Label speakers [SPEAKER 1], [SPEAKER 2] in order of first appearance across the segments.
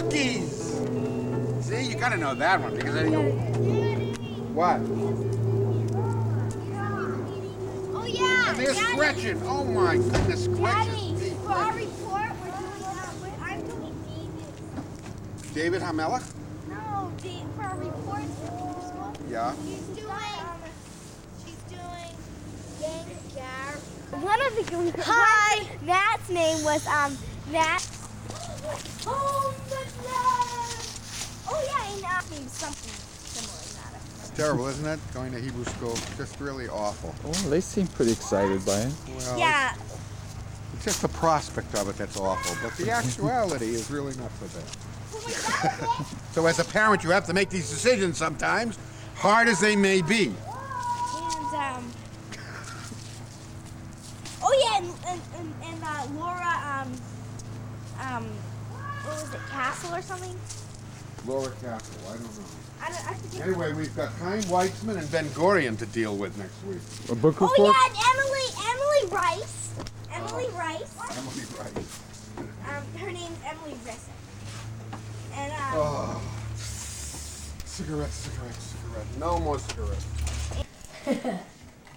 [SPEAKER 1] cookies. See, you gotta know that one because then you. What?
[SPEAKER 2] Oh yeah.
[SPEAKER 1] And there's Gretchen. Oh my goodness, Gretchen.
[SPEAKER 2] Daddy, for our report, I'm doing David.
[SPEAKER 1] David Hamelach?
[SPEAKER 2] No, for our report for school.
[SPEAKER 1] Yeah.
[SPEAKER 2] She's doing Gar. One of the Hi. Matt's name was Matt. Oh, yeah, and named something similar to that.
[SPEAKER 1] It's terrible, isn't it? Going to Hebrew school, just really awful.
[SPEAKER 3] Well, they seem pretty excited by it.
[SPEAKER 1] Well,
[SPEAKER 2] Yeah.
[SPEAKER 1] it's just the prospect of it that's awful, but the actuality is really not so bad. So as a parent, you have to make these decisions sometimes, hard as they may be.
[SPEAKER 2] And oh yeah, and Laura what was it, Castle or something?
[SPEAKER 1] Laura Castle, I don't know.
[SPEAKER 2] I forget.
[SPEAKER 1] Anyway, we've got Chaim Weitzman and Ben Gurion to deal with next week.
[SPEAKER 3] A book
[SPEAKER 2] Oh
[SPEAKER 3] report?
[SPEAKER 2] yeah, and Emily Rice. Emily Rice.
[SPEAKER 1] Emily Rice.
[SPEAKER 2] Her name's Emily Rice. And
[SPEAKER 1] Oh. Cigarette. No more cigarettes.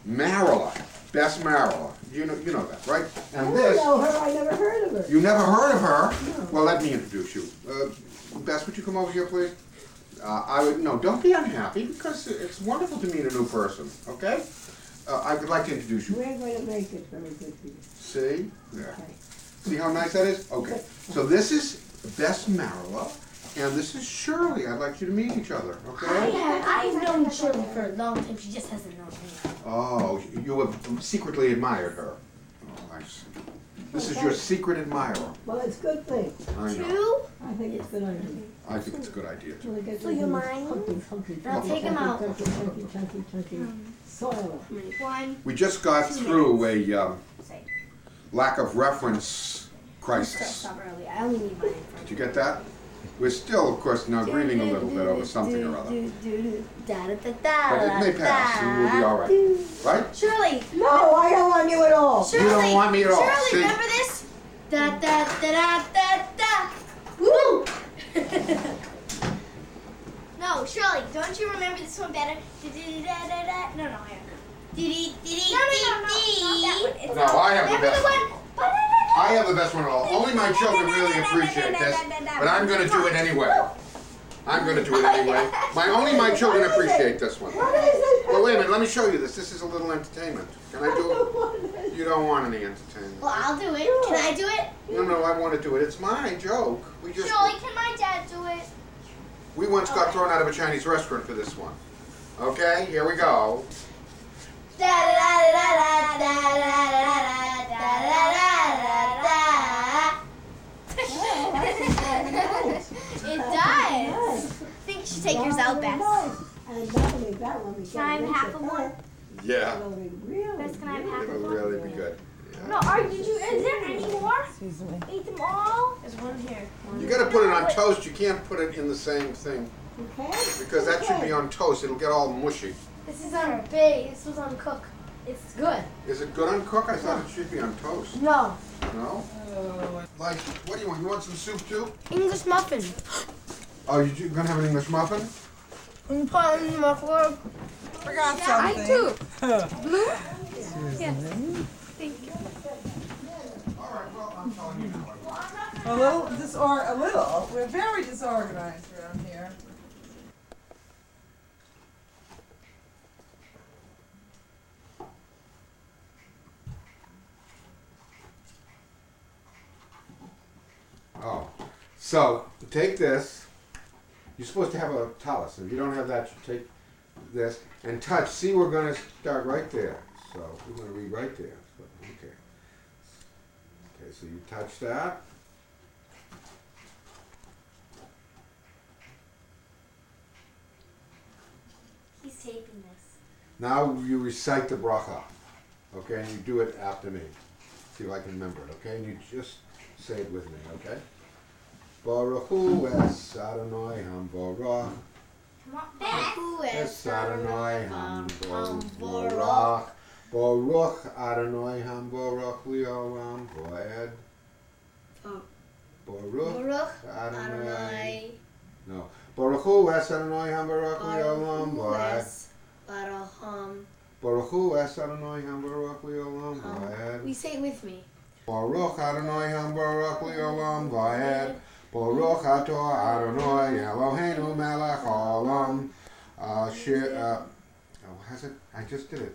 [SPEAKER 1] Marilla. Bess Marilla. You know that, right? And
[SPEAKER 4] I
[SPEAKER 1] this.
[SPEAKER 4] know her. I never heard of her.
[SPEAKER 1] You never heard of her?
[SPEAKER 4] No.
[SPEAKER 1] Well, let me introduce you. Bess, would you come over here, please? Don't be unhappy, because it's wonderful to meet a new person, okay? I would like to introduce you.
[SPEAKER 4] We're going to make it very good for you.
[SPEAKER 1] See? There.
[SPEAKER 4] Okay.
[SPEAKER 1] See how nice that is? Okay. So this is Bess Marilla, and this is Shirley. I'd like you to meet each other, okay?
[SPEAKER 5] I've known Shirley for a long time. She just hasn't known me.
[SPEAKER 1] Oh, you have secretly admired her. Oh, I see. This is your secret admirer.
[SPEAKER 4] Well, it's a good thing.
[SPEAKER 1] I know.
[SPEAKER 4] I think it's a good idea.
[SPEAKER 1] I think it's a good idea, too.
[SPEAKER 4] Really get
[SPEAKER 5] So you mind? I'll take 'em out.
[SPEAKER 4] Chunky. Soil.
[SPEAKER 2] one.
[SPEAKER 1] We just got through a
[SPEAKER 5] Say.
[SPEAKER 1] lack of reference crisis.
[SPEAKER 5] Stop early. I only need mine.
[SPEAKER 1] Did you get that? We're still, of course, now grieving a little bit over something or other. But it may pass and we'll be all right. Right?
[SPEAKER 5] Shirley.
[SPEAKER 4] No, I don't want you at all.
[SPEAKER 5] Shirley.
[SPEAKER 1] You don't want me at all.
[SPEAKER 5] Shirley,
[SPEAKER 1] See?
[SPEAKER 5] remember this? Da da da da da da. Woo!
[SPEAKER 2] No, Shirley, don't you remember this one better? No, I have. No, not that one. It's
[SPEAKER 1] No, I have the
[SPEAKER 2] remember
[SPEAKER 1] best
[SPEAKER 2] the one?
[SPEAKER 1] I have the best one of all. Only my children really appreciate this, but I'm going to do it anyway. Only my children appreciate this one.
[SPEAKER 4] What is it?
[SPEAKER 1] Well, wait a minute. Let me show you this. This is a little entertainment. Can I do it? You don't want any entertainment.
[SPEAKER 2] Well, I'll do it. Can I do it?
[SPEAKER 1] No, I want to do it. It's my joke.
[SPEAKER 2] Shirley, can my dad do it?
[SPEAKER 1] We once got thrown out of a Chinese restaurant for this one. Okay, here we go.
[SPEAKER 2] It does. I think you should take yours out, Bess.
[SPEAKER 4] And not only that one, we
[SPEAKER 2] Can I have half of one?
[SPEAKER 1] Yeah,
[SPEAKER 4] It'll be really
[SPEAKER 2] Bess, can I have half
[SPEAKER 1] it'll
[SPEAKER 2] of one?
[SPEAKER 1] really be good.
[SPEAKER 2] No, is there any more? Eat them all? There's one here.
[SPEAKER 1] You got to put it on toast. You can't put it in the same thing
[SPEAKER 4] Okay?
[SPEAKER 1] because that should be on toast. It'll get all mushy.
[SPEAKER 2] This is on bake. This was on cook. It's good.
[SPEAKER 1] Is it good on cook? I thought it should be on toast.
[SPEAKER 2] No.
[SPEAKER 1] No? Like, what do you want? You want some soup too?
[SPEAKER 2] English muffin.
[SPEAKER 1] Oh, you gonna have an English muffin?
[SPEAKER 2] And put in the microwave.
[SPEAKER 6] Forgot
[SPEAKER 2] I
[SPEAKER 6] something.
[SPEAKER 2] too. Blue? Yeah. Thank you.
[SPEAKER 1] All right. Well, I'm telling you now.
[SPEAKER 6] A little. We're very disorganized around here.
[SPEAKER 1] Oh, so take this. You're supposed to have a talus. If you don't have that, you take this and touch. See, we're going to start right there. So we're going to read right there. So, okay. Okay, so you touch that.
[SPEAKER 5] He's taping this.
[SPEAKER 1] Now you recite the bracha. Okay, and you do it after me. See if I can remember it. Okay, and you just say it with me. Okay. Baruch hu es Adonai hamborach. Es Adonai hamborach. Baruch Adonai hamborach li'olam voed. Baruch
[SPEAKER 5] Baruch
[SPEAKER 1] Adonai.
[SPEAKER 5] Adonai.
[SPEAKER 1] No. Baruch Hu es Adonai HaBaruch Le'olam Va'ed.
[SPEAKER 5] Baraham.
[SPEAKER 1] Baruch Hu es Adonai HaBaruch Le'olam Va'ed.
[SPEAKER 5] We say it with me.
[SPEAKER 1] Baruch Adonai HaBaruch Le'olam Va'ed. Baruch Atah Adonai Eloheinu Melech Haolam. What has it? I just did it.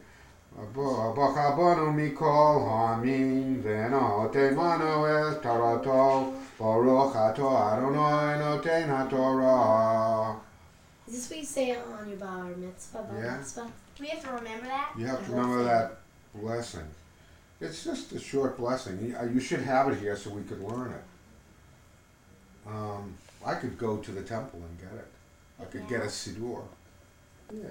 [SPEAKER 1] Baruch Abanu Mikol Hamin V'Noten Manu Es Tarato. Baruch Atah Adonai Noten HaTorah.
[SPEAKER 5] Is this what you say on your bar mitzvah?
[SPEAKER 1] Yeah.
[SPEAKER 5] Mitzvah?
[SPEAKER 2] We have to remember that.
[SPEAKER 1] You have to remember that blessing. It's just a short blessing. You should have it here so we could learn it. I could go to the temple and get it. I could get a siddur. Yeah.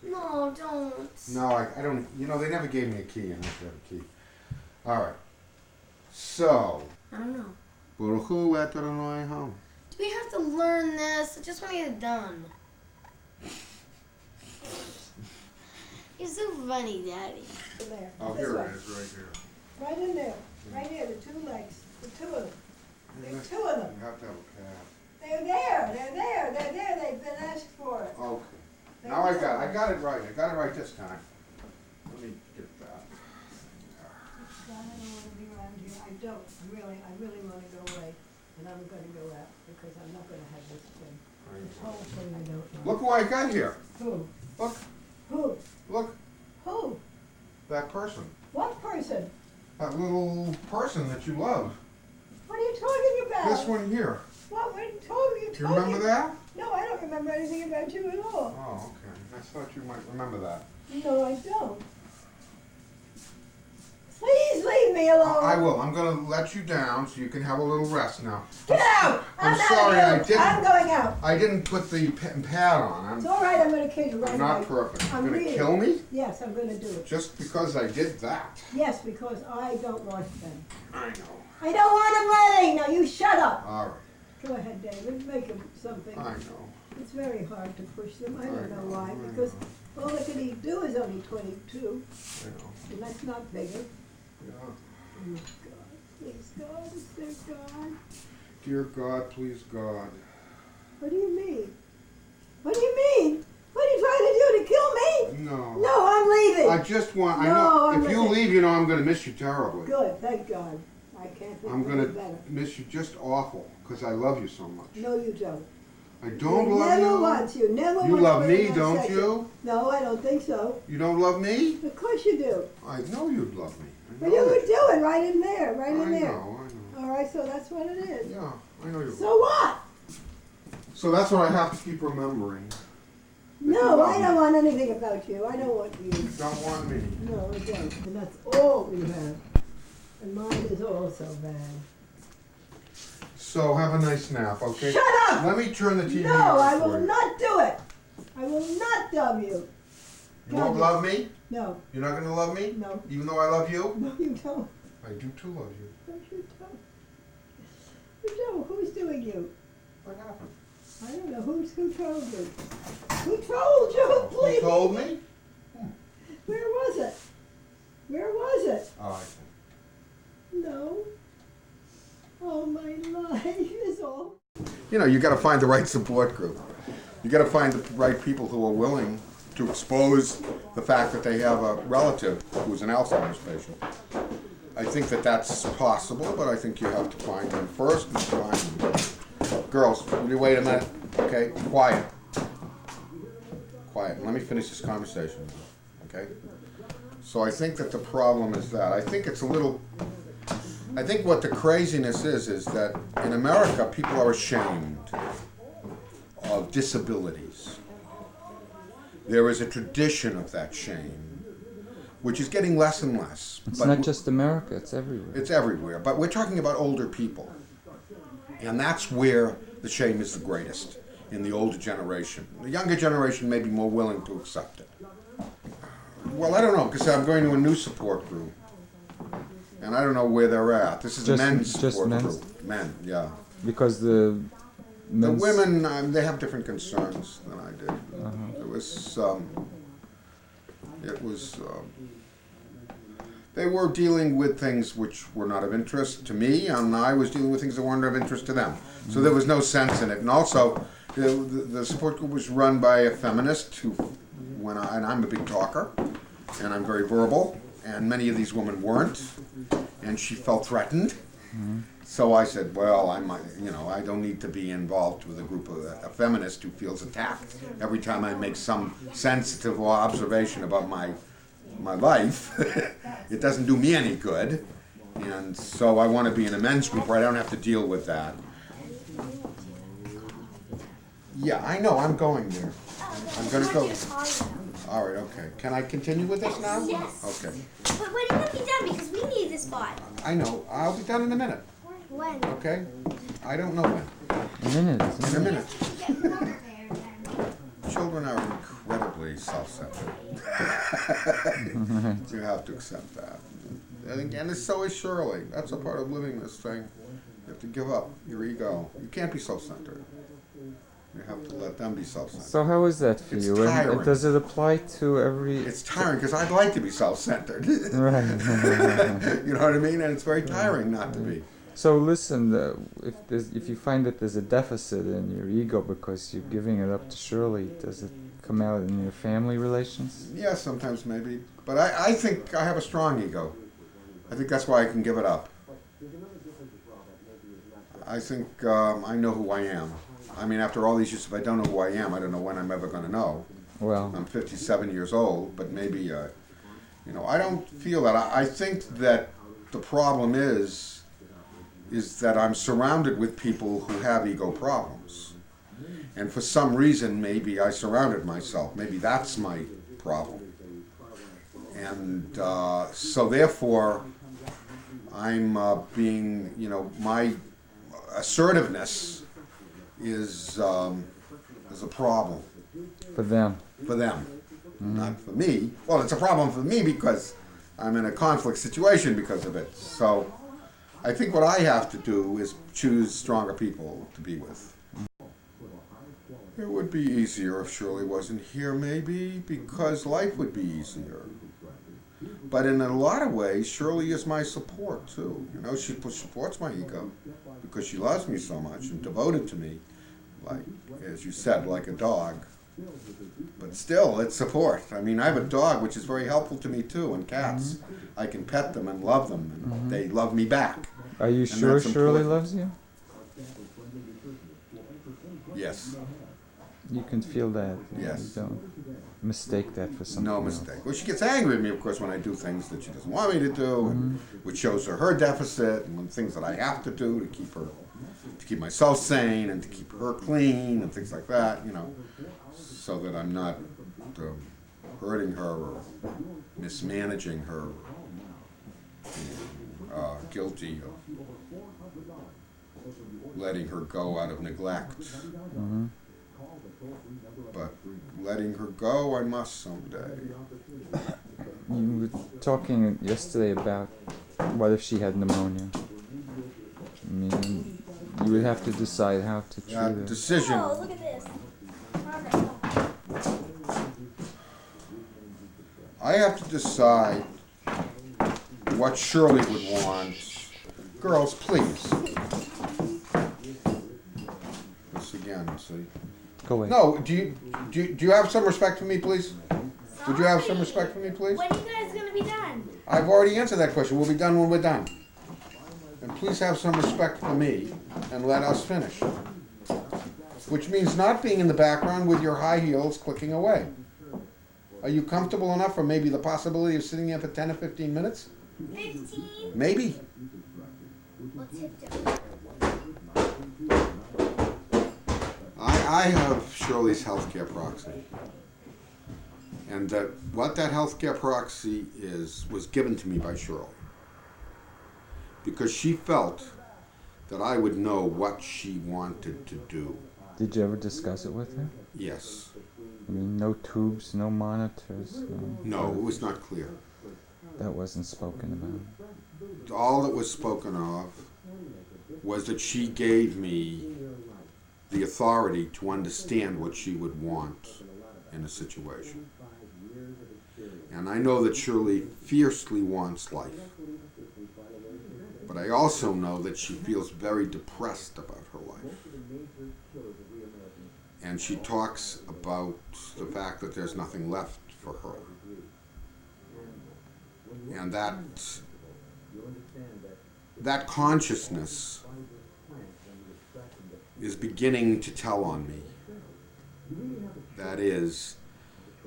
[SPEAKER 5] No, don't.
[SPEAKER 1] No, I don't. You know, they never gave me a key. I have to have a key. All right. So.
[SPEAKER 5] I don't know.
[SPEAKER 1] Baruch Hu et Adonai Ham.
[SPEAKER 5] Do we have to learn this? I just want to get it done. You're so funny, Daddy.
[SPEAKER 4] There.
[SPEAKER 1] Oh,
[SPEAKER 4] This
[SPEAKER 1] here
[SPEAKER 4] way.
[SPEAKER 1] it is, right here.
[SPEAKER 4] Right in there. Right there, the two legs. The two of them. There are two of them.
[SPEAKER 1] You have to have a cab.
[SPEAKER 4] They're there. They're there. They're there. They've been asked for it.
[SPEAKER 1] Okay. Now I got it right. I got it right this time. Let me get that.
[SPEAKER 4] I don't want to be around here. I don't. I really want to go away. And I'm going to go out because I'm not going to have this thing. This whole thing I don't know.
[SPEAKER 1] Look who I got here.
[SPEAKER 4] Who?
[SPEAKER 1] Look,
[SPEAKER 4] Who?
[SPEAKER 1] look,
[SPEAKER 4] Who?
[SPEAKER 1] that person.
[SPEAKER 4] What person?
[SPEAKER 1] That little person that you love.
[SPEAKER 4] What are you talking about?
[SPEAKER 1] This one here.
[SPEAKER 4] What are you talking?
[SPEAKER 1] Do you remember that?
[SPEAKER 4] No, I don't remember anything about you at all.
[SPEAKER 1] Oh, okay. I thought you might remember that.
[SPEAKER 4] No, I don't. Please leave me alone.
[SPEAKER 1] I will. I'm going to let you down so you can have a little rest now.
[SPEAKER 4] Get out!
[SPEAKER 1] I'm
[SPEAKER 4] not
[SPEAKER 1] sorry,
[SPEAKER 4] here.
[SPEAKER 1] I didn't-
[SPEAKER 4] I'm going out.
[SPEAKER 1] I didn't put the pad on.
[SPEAKER 4] It's all right. I'm going to kill you right
[SPEAKER 1] I'm
[SPEAKER 4] away.
[SPEAKER 1] not perfect.
[SPEAKER 4] I'm
[SPEAKER 1] You're going to
[SPEAKER 4] reading.
[SPEAKER 1] kill me?
[SPEAKER 4] Yes, I'm going to do it.
[SPEAKER 1] Just because I did that.
[SPEAKER 4] Yes, because I don't want them.
[SPEAKER 1] I know.
[SPEAKER 4] I don't want them ready. Now you shut up.
[SPEAKER 1] All right.
[SPEAKER 4] Go ahead, David. Make them something.
[SPEAKER 1] I know.
[SPEAKER 4] It's very hard to push them. I
[SPEAKER 1] I
[SPEAKER 4] don't know
[SPEAKER 1] know,
[SPEAKER 4] why.
[SPEAKER 1] I
[SPEAKER 4] Because
[SPEAKER 1] know.
[SPEAKER 4] all they can do is only 22,
[SPEAKER 1] I know.
[SPEAKER 4] and that's not bigger.
[SPEAKER 1] Yeah.
[SPEAKER 4] Oh, God. Please, God. Is there God?
[SPEAKER 1] Dear God, please God.
[SPEAKER 4] What do you mean? What do you mean? What are you trying to do, to kill me?
[SPEAKER 1] No.
[SPEAKER 4] No, I'm leaving.
[SPEAKER 1] I just want, I
[SPEAKER 4] No,
[SPEAKER 1] know,
[SPEAKER 4] I'm
[SPEAKER 1] if you
[SPEAKER 4] listening.
[SPEAKER 1] leave, you know I'm going to miss you terribly.
[SPEAKER 4] Good, thank God. I can't think
[SPEAKER 1] I'm
[SPEAKER 4] of
[SPEAKER 1] going
[SPEAKER 4] any
[SPEAKER 1] to
[SPEAKER 4] better.
[SPEAKER 1] miss you just awful because I love you so much.
[SPEAKER 4] No, you don't.
[SPEAKER 1] I don't
[SPEAKER 4] you
[SPEAKER 1] love
[SPEAKER 4] never
[SPEAKER 1] you.
[SPEAKER 4] once. You never
[SPEAKER 1] You
[SPEAKER 4] once
[SPEAKER 1] love
[SPEAKER 4] put
[SPEAKER 1] me,
[SPEAKER 4] in one
[SPEAKER 1] don't
[SPEAKER 4] second.
[SPEAKER 1] you?
[SPEAKER 4] No, I don't think so.
[SPEAKER 1] You don't love me?
[SPEAKER 4] Of course you do.
[SPEAKER 1] I know you'd love me. I
[SPEAKER 4] But
[SPEAKER 1] know
[SPEAKER 4] you
[SPEAKER 1] that.
[SPEAKER 4] would do it right in there, right in
[SPEAKER 1] I
[SPEAKER 4] there.
[SPEAKER 1] know.
[SPEAKER 4] All right, so that's what it is.
[SPEAKER 1] Yeah, I know you.
[SPEAKER 4] So what?
[SPEAKER 1] So that's what I have to keep remembering.
[SPEAKER 4] No,
[SPEAKER 1] love
[SPEAKER 4] I
[SPEAKER 1] me.
[SPEAKER 4] don't want anything about you. I don't want you.
[SPEAKER 1] You don't want me.
[SPEAKER 4] No, I don't. And that's all we have. And mine is also bad.
[SPEAKER 1] So have a nice nap, okay?
[SPEAKER 4] Shut up!
[SPEAKER 1] Let me turn the TV
[SPEAKER 4] No,
[SPEAKER 1] on
[SPEAKER 4] I
[SPEAKER 1] for
[SPEAKER 4] will
[SPEAKER 1] you.
[SPEAKER 4] not do it. I will not dub you.
[SPEAKER 1] You won't love me?
[SPEAKER 4] No,
[SPEAKER 1] You're not going to love me?
[SPEAKER 4] no,
[SPEAKER 1] Even though I love you?
[SPEAKER 4] no, you don't.
[SPEAKER 1] I do too love you.
[SPEAKER 4] No, you don't. You don't. Who's doing you?
[SPEAKER 1] What happened?
[SPEAKER 4] I don't know. Who told you? Who told you?
[SPEAKER 1] Who
[SPEAKER 4] Please.
[SPEAKER 1] told me?
[SPEAKER 4] Where was it? Where was it?
[SPEAKER 1] Oh, I see.
[SPEAKER 4] No. Oh, my life is all.
[SPEAKER 1] You know, you got to find the right support group. You got to find the right people who are willing to expose the fact that they have a relative who's an Alzheimer's patient. I think that that's possible, but I think you have to find them first and find them. Girls, will you wait a minute? Okay, quiet. Quiet. Let me finish this conversation. Okay? So I think that the problem is that. I think it's a little... I think what the craziness is that in America, people are ashamed of disabilities. There is a tradition of that shame, which is getting less and less.
[SPEAKER 3] It's
[SPEAKER 1] But
[SPEAKER 3] not just America, it's everywhere.
[SPEAKER 1] it's everywhere. But we're talking about older people. And that's where the shame is the greatest, in the older generation. The younger generation may be more willing to accept it. Well, I don't know, because I'm going to a new support group. And I don't know where they're at. This is a
[SPEAKER 3] Just-
[SPEAKER 1] men's
[SPEAKER 3] just
[SPEAKER 1] support
[SPEAKER 3] men's?
[SPEAKER 1] group. Men, yeah.
[SPEAKER 3] Because the
[SPEAKER 1] The
[SPEAKER 3] men's,
[SPEAKER 1] women, they have different concerns than I did. It was They were dealing with things which were not of interest to me, and I was dealing with things that weren't of interest to them. So there was no sense in it. And also, the support group was run by a feminist who, and I'm a big talker, and I'm very verbal, and many of these women weren't, and she felt threatened. So I said, well, I don't need to be involved with a group of a feminist who feels attacked every time I make some sensitive observation about my life. It doesn't do me any good, and so I want to be in a men's group where I don't have to deal with that. Yeah, I know, I'm going there. I'm going to go. All right, okay. Can I continue with this now?
[SPEAKER 2] Yes.
[SPEAKER 1] Okay.
[SPEAKER 2] But when are you going to be done? Because we need this spot.
[SPEAKER 1] I know. I'll be done in a minute.
[SPEAKER 2] When?
[SPEAKER 1] Okay? I don't know when.
[SPEAKER 3] A minute.
[SPEAKER 1] In a minute.
[SPEAKER 2] Get water there then.
[SPEAKER 1] Children are incredibly self-centered. You have to accept that. And again, so is Shirley. That's a part of living this thing. You have to give up your ego. You can't be self-centered. You have to let them be self-centered.
[SPEAKER 3] So how is that for
[SPEAKER 1] It's
[SPEAKER 3] you?
[SPEAKER 1] tiring.
[SPEAKER 3] And does it apply to every?
[SPEAKER 1] It's tiring because I'd like to be self-centered.
[SPEAKER 3] Right.
[SPEAKER 1] You know what I mean? And it's very tiring not to be.
[SPEAKER 3] So listen, if you find that there's a deficit in your ego because you're giving it up to Shirley, does it come out in your family relations?
[SPEAKER 1] Yeah, sometimes maybe. But I think I have a strong ego. I think that's why I can give it up. I think I know who I am. I mean, after all these years, if I don't know who I am, I don't know when I'm ever going to know.
[SPEAKER 3] Well,
[SPEAKER 1] I'm 57 years old, but maybe, I don't feel that. I think that the problem is that I'm surrounded with people who have ego problems. And for some reason, maybe I surrounded myself. Maybe that's my problem. And so therefore, I'm being, my assertiveness is a problem.
[SPEAKER 3] for them.
[SPEAKER 1] For them, not for me. Well, it's a problem for me because I'm in a conflict situation because of it. So I think what I have to do is choose stronger people to be with. It would be easier if Shirley wasn't here, maybe, because life would be easier. But in a lot of ways, Shirley is my support, too. She supports my ego because she loves me so much and devoted to me, like, as you said, like a dog. But still, it's support. I mean, I have a dog, which is very helpful to me, too, and cats. I can pet them and love them, and they love me back.
[SPEAKER 3] Are you sure Shirley loves you?
[SPEAKER 1] Yes.
[SPEAKER 3] You can feel that.
[SPEAKER 1] Yes.
[SPEAKER 3] You don't mistake that for something
[SPEAKER 1] No
[SPEAKER 3] else.
[SPEAKER 1] mistake. Well, she gets angry with me, of course, when I do things that she doesn't want me to do, and which shows her deficit, and things that I have to do to keep myself sane and to keep her clean and things like that, so that I'm not hurting her or mismanaging her, guilty of letting her go out of neglect. But letting her go, I must someday.
[SPEAKER 3] You were talking yesterday about what if she had pneumonia. I mean, you would have to decide how to treat
[SPEAKER 1] That
[SPEAKER 3] her.
[SPEAKER 1] decision.
[SPEAKER 2] Oh, look at this. Margaret.
[SPEAKER 1] I have to decide what Shirley would want. Girls, please. This again, see.
[SPEAKER 3] Go away.
[SPEAKER 1] No, do you have some respect for me, please? Would you have some respect for me, please?
[SPEAKER 2] When are you guys going to be done?
[SPEAKER 1] I've already answered that question. We'll be done when we're done. And please have some respect for me and let us finish. Which means not being in the background with your high heels clicking away. Are you comfortable enough for maybe the possibility of sitting here for 10 or 15 minutes?
[SPEAKER 2] 15?
[SPEAKER 1] Maybe.
[SPEAKER 2] Let's hit down.
[SPEAKER 1] I have Shirley's healthcare proxy. And what that healthcare proxy is was given to me by Shirley. Because she felt that I would know what she wanted to do.
[SPEAKER 3] Did you ever discuss it with her?
[SPEAKER 1] Yes.
[SPEAKER 3] I mean, no tubes, no monitors.
[SPEAKER 1] No, it was not clear.
[SPEAKER 3] That wasn't spoken about.
[SPEAKER 1] All that was spoken of was that she gave me the authority to understand what she would want in a situation. And I know that Shirley fiercely wants life. But I also know that she feels very depressed about her life. And she talks about the fact that there's nothing left for her. And that consciousness is beginning to tell on me. That is,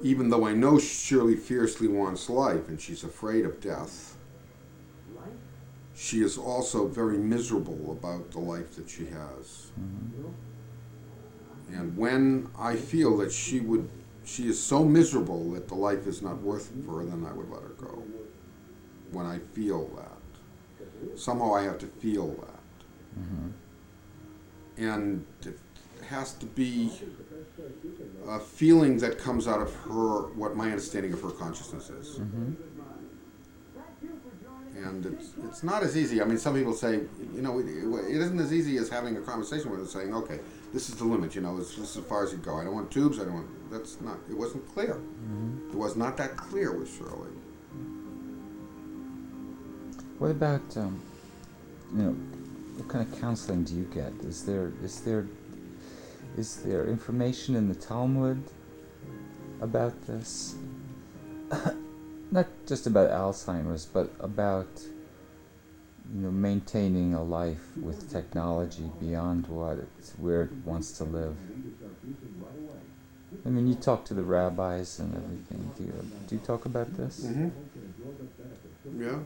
[SPEAKER 1] even though I know Shirley fiercely wants life and she's afraid of death, she is also very miserable about the life that she has. And when I feel that she is so miserable that the life is not worth it for her, then I would let her go. When I feel that. Somehow I have to feel that. And it has to be a feeling that comes out of her, what my understanding of her consciousness is. And it's not as easy. I mean, some people say, you know, it isn't as easy as having a conversation with her saying, okay, this is the limit, you know, this is as far as you go. I don't want tubes, I don't want, that's not, it wasn't clear. It was not that clear with Shirley.
[SPEAKER 3] What about, you know, what kind of counseling do you get? Is there information in the Talmud about this? Not just about Alzheimer's, but about, you know, maintaining a life with technology beyond where it wants to live. I mean, you talk to the rabbis and everything. Do you talk about this?
[SPEAKER 1] Yeah.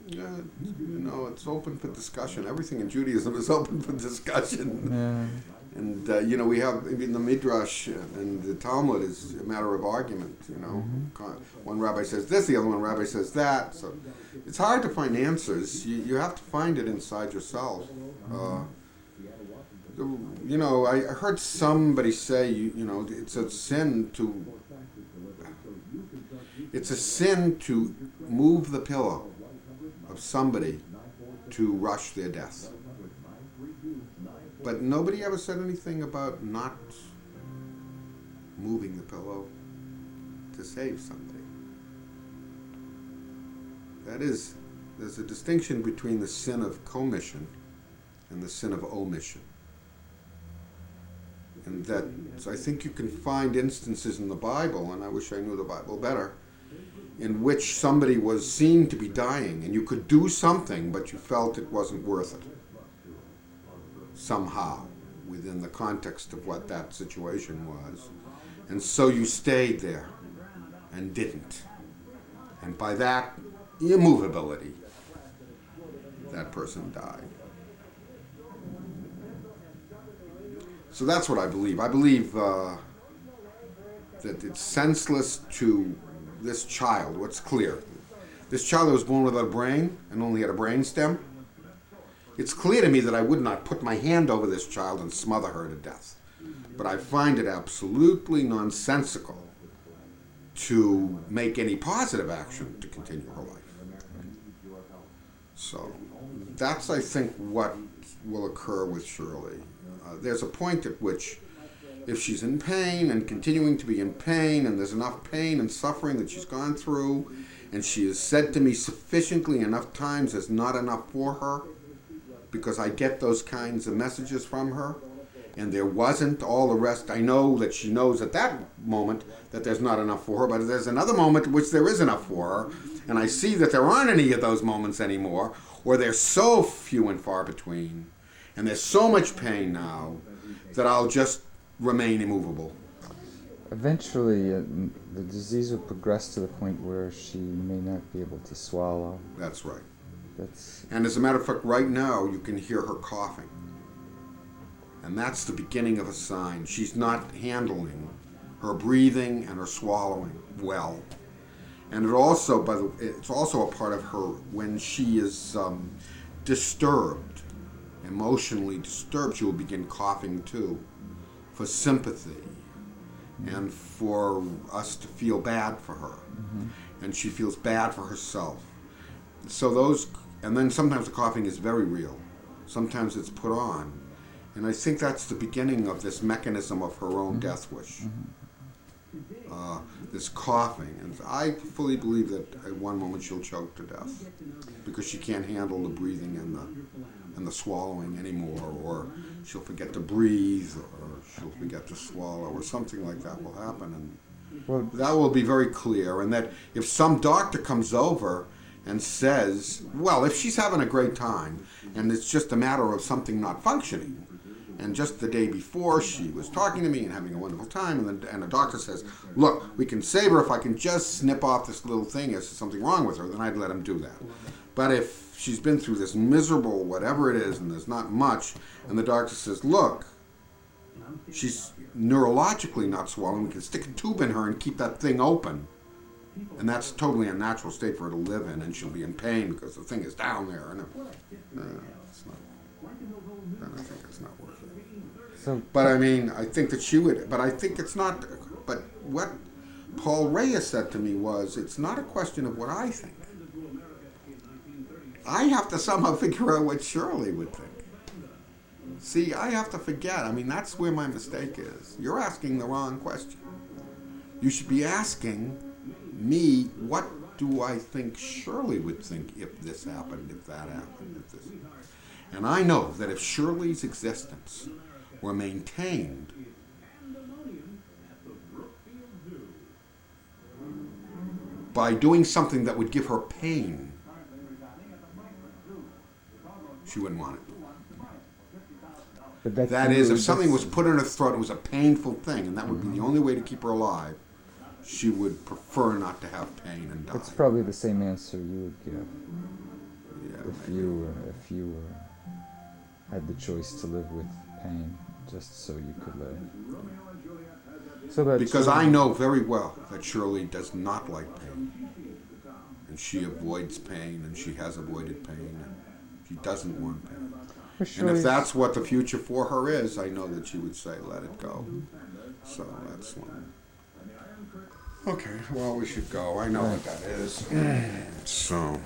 [SPEAKER 1] Yeah, you know, it's open for discussion. Everything in Judaism is open for discussion.
[SPEAKER 3] Yeah.
[SPEAKER 1] And, you know, we have, in the Midrash and the Talmud is a matter of argument, you know. One rabbi says this, the other one rabbi says that. So it's hard to find answers. You have to find it inside yourself. You know, I heard somebody say, you know, it's a sin to move the pillow of somebody to rush their death. But nobody ever said anything about not moving the pillow to save somebody. That is, there's a distinction between the sin of commission and the sin of omission. And that, so I think you can find instances in the Bible, and I wish I knew the Bible better, in which somebody was seen to be dying, and you could do something, but you felt it wasn't worth it. Somehow, within the context of what that situation was. And so you stayed there and didn't. And by that immovability, that person died. So that's what I believe. I believe that it's senseless to this child. What's clear? This child that was born without a brain and only had a brain stem. It's clear to me that I would not put my hand over this child and smother her to death. But I find it absolutely nonsensical to make any positive action to continue her life. So that's, I think, what will occur with Shirley. There's a point at which, if she's in pain and continuing to be in pain, and there's enough pain and suffering that she's gone through, and she has said to me sufficiently enough times there's not enough for her, because I get those kinds of messages from her, and there wasn't all the rest. I know that she knows at that moment that there's not enough for her, but there's another moment in which there is enough for her, and I see that there aren't any of those moments anymore, or they're so few and far between, and there's so much pain now that I'll just remain immovable.
[SPEAKER 3] Eventually, the disease will progress to the point where she may not be able to swallow.
[SPEAKER 1] That's right. And as a matter of fact, right now, you can hear her coughing. And that's the beginning of a sign. She's not handling her breathing and her swallowing well. And it's also a part of her when she is disturbed, emotionally disturbed, she will begin coughing too, for sympathy and for us to feel bad for her. And she feels bad for herself. So and then sometimes the coughing is very real. Sometimes it's put on. And I think that's the beginning of this mechanism of her own death wish. this coughing. And I fully believe that at one moment she'll choke to death because she can't handle the breathing and the swallowing anymore, or she'll forget to breathe, or she'll forget to swallow, or something like that will happen. And
[SPEAKER 3] Well,
[SPEAKER 1] that will be very clear. And that if some doctor comes over and says, well, if she's having a great time and it's just a matter of something not functioning, and just the day before she was talking to me and having a wonderful time, and the doctor says, look, we can save her if I can just snip off this little thing, if there's something wrong with her, then I'd let him do that. But if she's been through this miserable whatever it is and there's not much, and the doctor says, look, she's neurologically not swallowing, we can stick a tube in her and keep that thing open, and that's totally a natural state for her to live in, and she'll be in pain because the thing is down there, and it's not, then I think it's not worth it.
[SPEAKER 3] so
[SPEAKER 1] But I mean, I think that she would, but I think it's not, but what Paul Reyes said to me was, it's not a question of what I think. I have to somehow figure out what Shirley would think. See, I have to forget. I mean, that's where my mistake is. You're asking the wrong question. You should be asking me, what do I think Shirley would think if this happened, if that happened, if this. And I know that if Shirley's existence were maintained by doing something that would give her pain, she wouldn't want it.
[SPEAKER 3] but
[SPEAKER 1] That is, if something was put in her throat, it was a painful thing, and that would be the only way to keep her alive, she would prefer not to have pain and die.
[SPEAKER 3] it's probably the same answer you would give
[SPEAKER 1] Yeah,
[SPEAKER 3] if
[SPEAKER 1] maybe.
[SPEAKER 3] you had the choice to live with pain just so you could live. So that's
[SPEAKER 1] Because I know very well that Shirley does not like pain. And she avoids pain, and she has avoided pain, and she doesn't want pain. And if that's what the future for her is, I know that she would say, let it go. So that's one. Okay, well, we should go. I know what that is. So.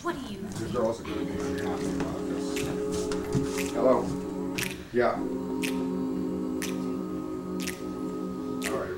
[SPEAKER 2] What do you?
[SPEAKER 1] The girls are going to be unhappy about this. Hello? Yeah. All right.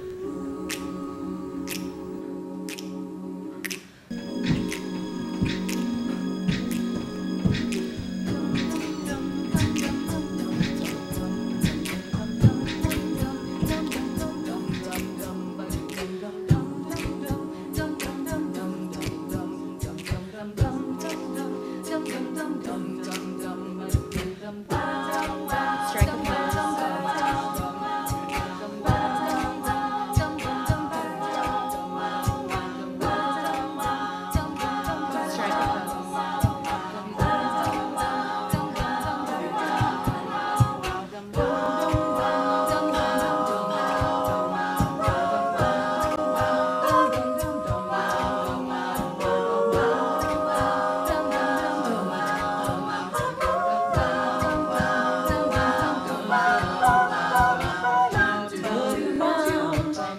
[SPEAKER 2] Strike a pose. Strike a pose.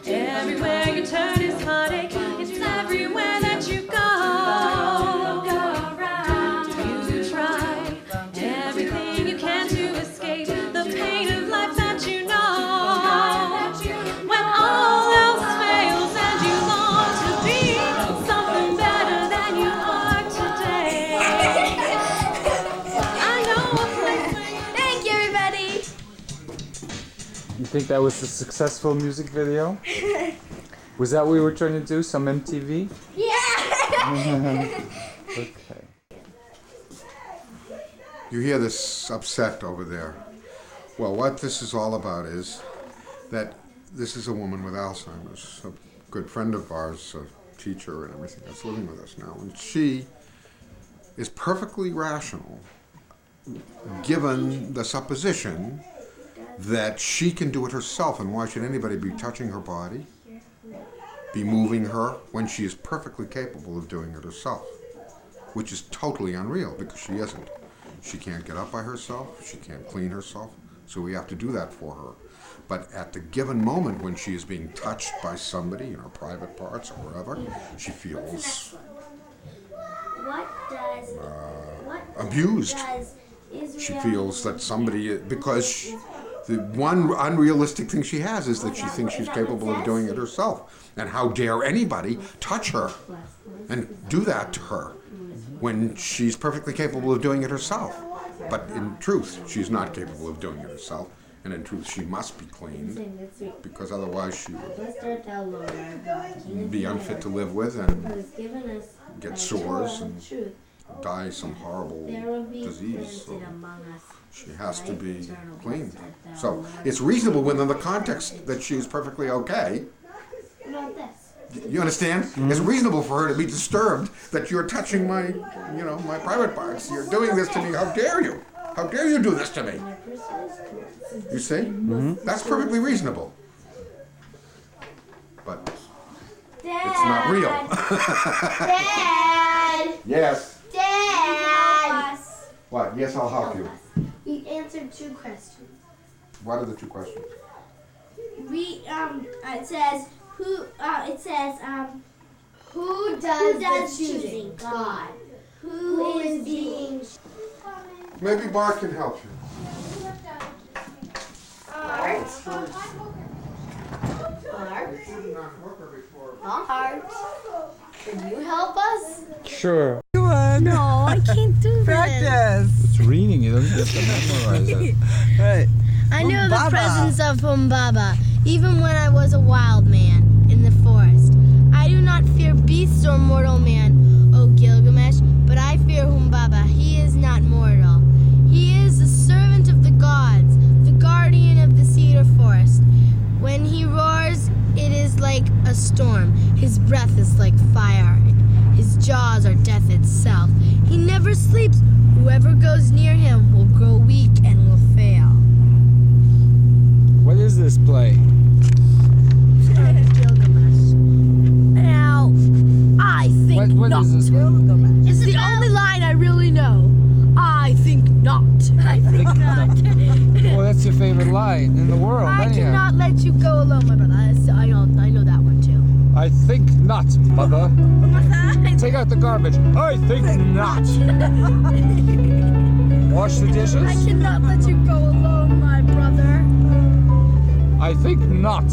[SPEAKER 2] Everywhere you turn is heartache. It's everywhere that you go. You try everything you can to escape the pain of life that you know. When all else fails and you long to be something better than you are today. I know a place where you.
[SPEAKER 5] Thank you, everybody.
[SPEAKER 3] You think that was a successful music video? Was that what we were trying to do? Some MTV?
[SPEAKER 5] Yeah.
[SPEAKER 3] Okay.
[SPEAKER 1] You hear this upset over there. Well, what this is all about is that this is a woman with Alzheimer's, a good friend of ours, a teacher and everything that's living with us now. And she is perfectly rational, given the supposition that she can do it herself, and why should anybody be touching her body, be moving her, when she is perfectly capable of doing it herself, which is totally unreal because she isn't. She can't get up by herself, she can't clean herself, so we have to do that for her. But at the given moment when she is being touched by somebody in her private parts or wherever, she feels
[SPEAKER 5] What
[SPEAKER 1] abused.
[SPEAKER 5] does Israel
[SPEAKER 1] She feels that somebody, because The one unrealistic thing she has is that she thinks she's capable of doing it herself. And how dare anybody touch her and do that to her when she's perfectly capable of doing it herself. But in truth, she's not capable of doing it herself. And in truth, she must be cleaned, because otherwise she would be unfit to live with and get sores and die some horrible disease. So she has to be cleaned. So it's reasonable within the context that she's perfectly okay. You understand? Mm-hmm. It's reasonable for her to be disturbed that you're touching my, my private parts. You're doing this to me. How dare you? How dare you do this to me? You see? Mm-hmm. That's perfectly reasonable. But it's not real.
[SPEAKER 5] Dad!
[SPEAKER 1] Yes.
[SPEAKER 5] Dad!
[SPEAKER 1] What? Yes, I'll help you.
[SPEAKER 5] We answered 2 questions.
[SPEAKER 1] What are the 2 questions?
[SPEAKER 5] It says, who does the choosing? God. Who is being...
[SPEAKER 1] Maybe Bart can help you.
[SPEAKER 5] Bart? Bart? Can you help us?
[SPEAKER 3] Sure.
[SPEAKER 2] No, I can't do this.
[SPEAKER 6] Practice.
[SPEAKER 3] It's reading. You don't have to memorize it.
[SPEAKER 6] Right.
[SPEAKER 2] I know the
[SPEAKER 6] Humbaba.
[SPEAKER 2] presence of Humbaba, even when I was a wild man in the forest. I do not fear beasts or mortal man, O Gilgamesh, but I fear Humbaba. He is not mortal. He is the servant of the gods, the guardian of the cedar forest. When he roars, it is like a storm. His breath is like fire. His jaws are death itself. He never sleeps. Whoever goes near him will grow weak and will fail.
[SPEAKER 3] What is this play?
[SPEAKER 2] Gilgamesh. Now, I think
[SPEAKER 3] What
[SPEAKER 2] not.
[SPEAKER 3] is this?
[SPEAKER 2] It's the only line I really know. I think not. I think not.
[SPEAKER 3] Well, that's your favorite line in the world,
[SPEAKER 2] I
[SPEAKER 3] anyhow.
[SPEAKER 2] cannot let you go alone, my brother. I know that one too.
[SPEAKER 3] I think not, mother. Take out the garbage. I think not. Wash the dishes.
[SPEAKER 2] I cannot let you go alone, my brother.
[SPEAKER 3] I think not.